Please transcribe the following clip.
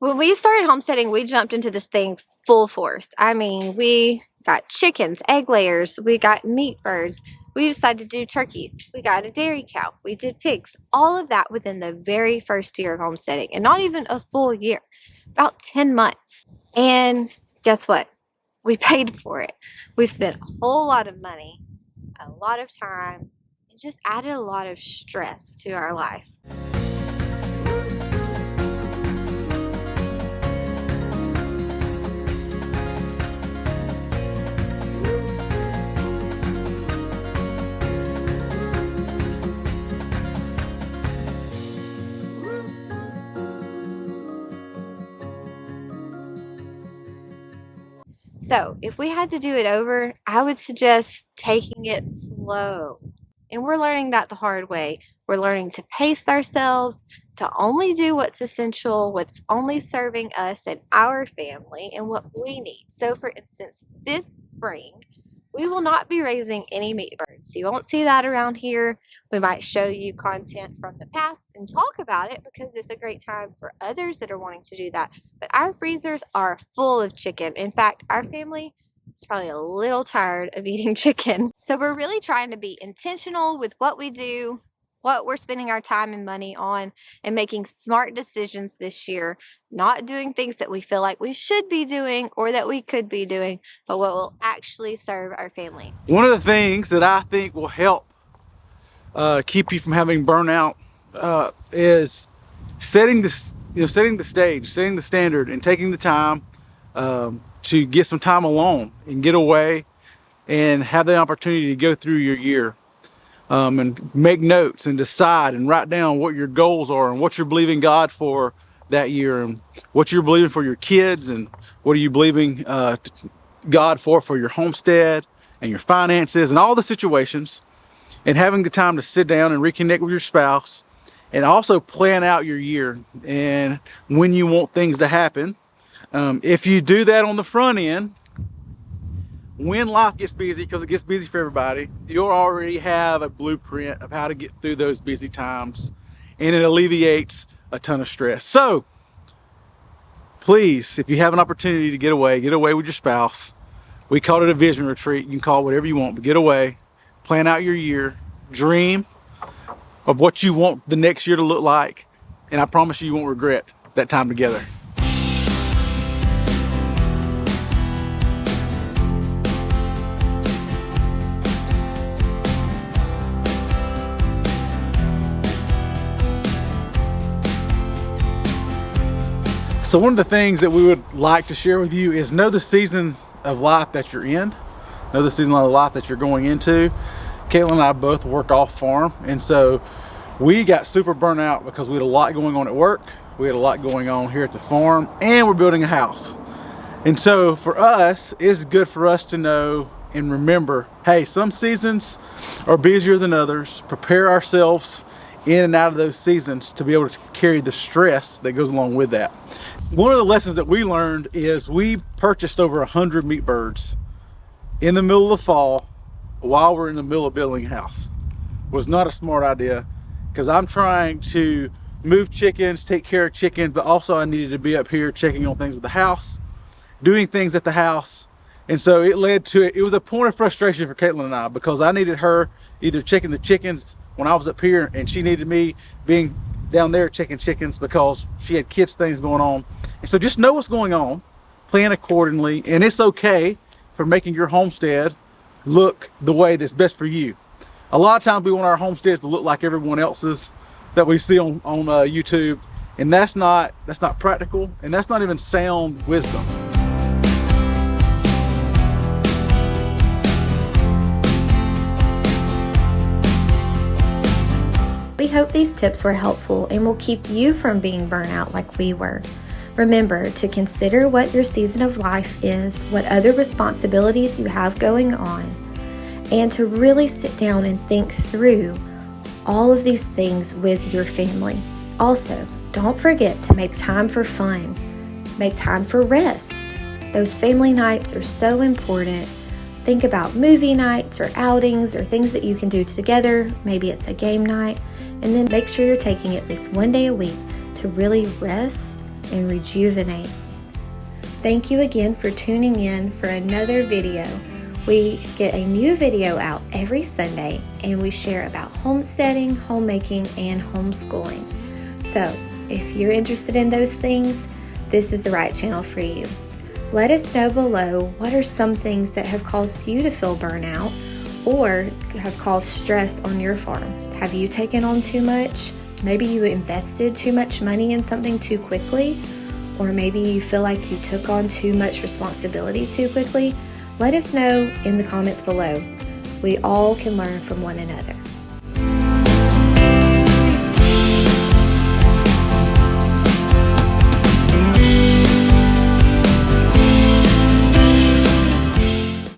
When we started homesteading, we jumped into this thing full force. I mean, we got chickens, egg layers, we got meat birds, we decided to do turkeys, we got a dairy cow, we did pigs, all of that within the very first year of homesteading, and not even a full year, about 10 months. And guess what? We paid for it. We spent a whole lot of money, a lot of time, and just added a lot of stress to our life. So, if we had to do it over, I would suggest taking it slow. And we're learning that the hard way. We're learning to pace ourselves, to only do what's essential, what's only serving us and our family, and what we need. So, for instance, this spring, we will not be raising any meat birds. You won't see that around here. We might show you content from the past and talk about it because it's a great time for others that are wanting to do that. But our freezers are full of chicken. In fact, our family is probably a little tired of eating chicken. So we're really trying to be intentional with what we do, what we're spending our time and money on, and making smart decisions this year, not doing things that we feel like we should be doing or that we could be doing, but what will actually serve our family. One of the things that I think will help keep you from having burnout is setting the stage, setting the standard, and taking the time to get some time alone and get away and have the opportunity to go through your year. And make notes and decide and write down what your goals are and what you're believing God for that year, and what you're believing for your kids, and what are you believing God for your homestead and your finances and all the situations, and having the time to sit down and reconnect with your spouse, and also plan out your year and when you want things to happen. If you do that on the front end, when life gets busy, because it gets busy for everybody, you'll already have a blueprint of how to get through those busy times, and it alleviates a ton of stress. So please, if you have an opportunity to get away with your spouse. We call it a vision retreat. You can call it whatever you want, but get away, plan out your year, dream of what you want the next year to look like, and I promise you won't regret that time together. So one of the things that we would like to share with you is know the season of life that you're in. Know the season of life that you're going into. Caitlin and I both work off farm, and so we got super burnt out because we had a lot going on at work. We had a lot going on here at the farm, and we're building a house. And so for us, it's good for us to know and remember, hey, some seasons are busier than others. Prepare ourselves in and out of those seasons to be able to carry the stress that goes along with that. One of the lessons that we learned is we purchased over 100 meat birds in the middle of the fall while we're in the middle of building a house. Was not a smart idea, because I'm trying to move chickens, take care of chickens, but also I needed to be up here checking on things with the house, doing things at the house. And so it led to it was a point of frustration for Caitlin and I, because I needed her either checking the chickens when I was up here, and she needed me being down there checking chickens because she had kids things going on. And so just know what's going on, plan accordingly, and it's okay for making your homestead look the way that's best for you. A lot of times we want our homesteads to look like everyone else's that we see on YouTube, and that's not practical, and that's not even sound wisdom. We hope these tips were helpful and will keep you from being burnt out like we were. Remember to consider what your season of life is, what other responsibilities you have going on, and to really sit down and think through all of these things with your family. Also, don't forget to make time for fun. Make time for rest. Those family nights are so important. Think about movie nights or outings or things that you can do together. Maybe it's a game night. And then make sure you're taking at least one day a week to really rest and rejuvenate. Thank you again for tuning in for another video. We get a new video out every Sunday, and we share about homesteading, homemaking, and homeschooling. So if you're interested in those things, this is the right channel for you. Let us know below what are some things that have caused you to feel burnout or have caused stress on your farm. Have you taken on too much? Maybe you invested too much money in something too quickly, or maybe you feel like you took on too much responsibility too quickly. Let us know in the comments below. We all can learn from one another.